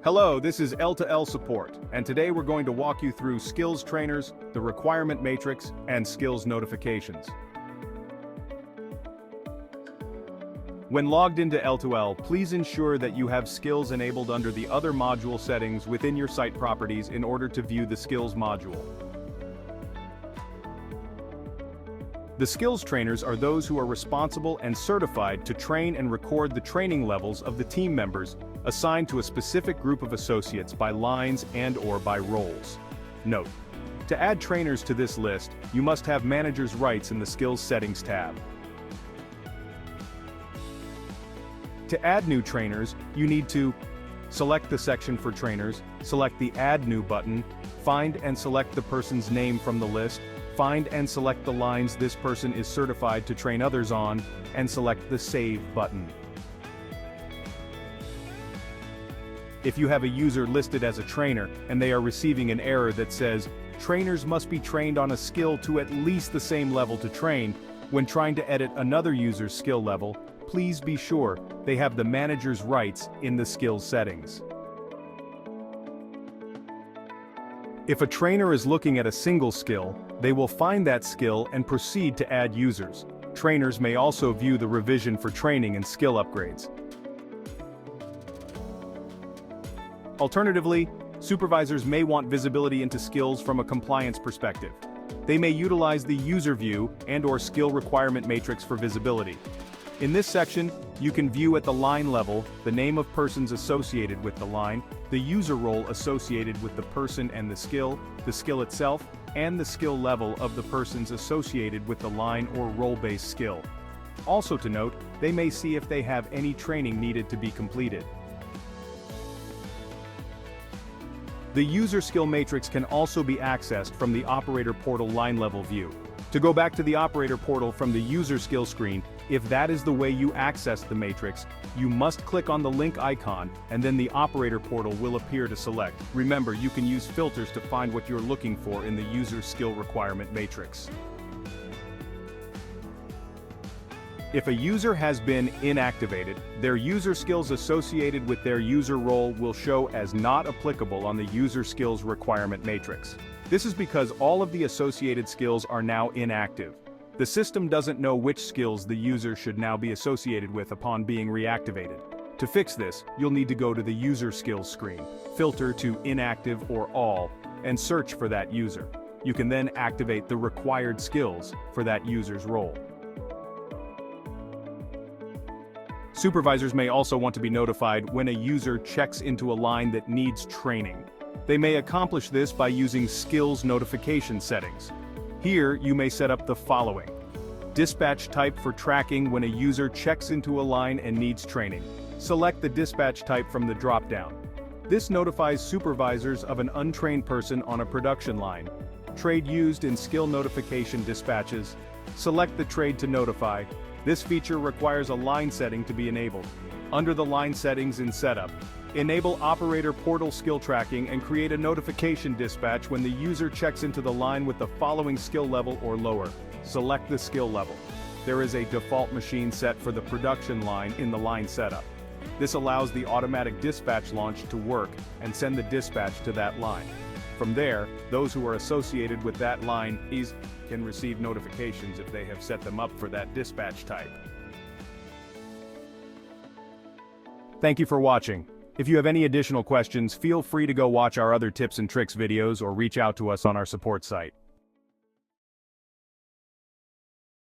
Hello, this is L2L Support, and today we're going to walk you through skills trainers, the requirement matrix, and skills notifications. When logged into L2L, please ensure that you have skills enabled under the other module settings within your site properties in order to view the skills module. The skills trainers are those who are responsible and certified to train and record the training levels of the team members assigned to a specific group of associates by lines and/or by roles. Note: to add trainers to this list, you must have manager's rights in the Skills Settings tab. To add new trainers, you need to select the section for trainers, select the Add New button, find and select the person's name from the list, find and select the lines this person is certified to train others on, and select the Save button. If you have a user listed as a trainer and they are receiving an error that says, "Trainers must be trained on a skill to at least the same level to train," when trying to edit another user's skill level, please be sure they have the manager's rights in the skills settings. If a trainer is looking at a single skill, they will find that skill and proceed to add users. Trainers may also view the revision for training and skill upgrades. Alternatively, supervisors may want visibility into skills from a compliance perspective. They may utilize the user view and/or skill requirement matrix for visibility. In this section, you can view at the line level the name of persons associated with the line, the user role associated with the person and the skill itself, and the skill level of the persons associated with the line or role-based skill. Also to note, they may see if they have any training needed to be completed. The user skill matrix can also be accessed from the operator portal line level view. To go back to the operator portal from the user skill screen, if that is the way you access the matrix, you must click on the link icon and then the operator portal will appear to select. Remember, you can use filters to find what you're looking for in the user skill requirement matrix. If a user has been inactivated, their user skills associated with their user role will show as not applicable on the user skills requirement matrix. This is because all of the associated skills are now inactive. The system doesn't know which skills the user should now be associated with upon being reactivated. To fix this, you'll need to go to the user skills screen, filter to inactive or all, and search for that user. You can then activate the required skills for that user's role. Supervisors may also want to be notified when a user checks into a line that needs training. They may accomplish this by using skills notification settings. Here, you may set up the following: dispatch type for tracking when a user checks into a line and needs training. Select the dispatch type from the drop-down. This notifies supervisors of an untrained person on a production line. Trade used in skill notification dispatches. Select the trade to notify. This feature requires a line setting to be enabled. Under the line settings in Setup, enable operator portal skill tracking and create a notification dispatch when the user checks into the line with the following skill level or lower. Select the skill level. There is a default machine set for the production line in the line setup. This allows the automatic dispatch launch to work and send the dispatch to that line. From there, those who are associated with that line can receive notifications if they have set them up for that dispatch type. Thank you for watching. If you have any additional questions, feel free to go watch our other tips and tricks videos or reach out to us on our support site.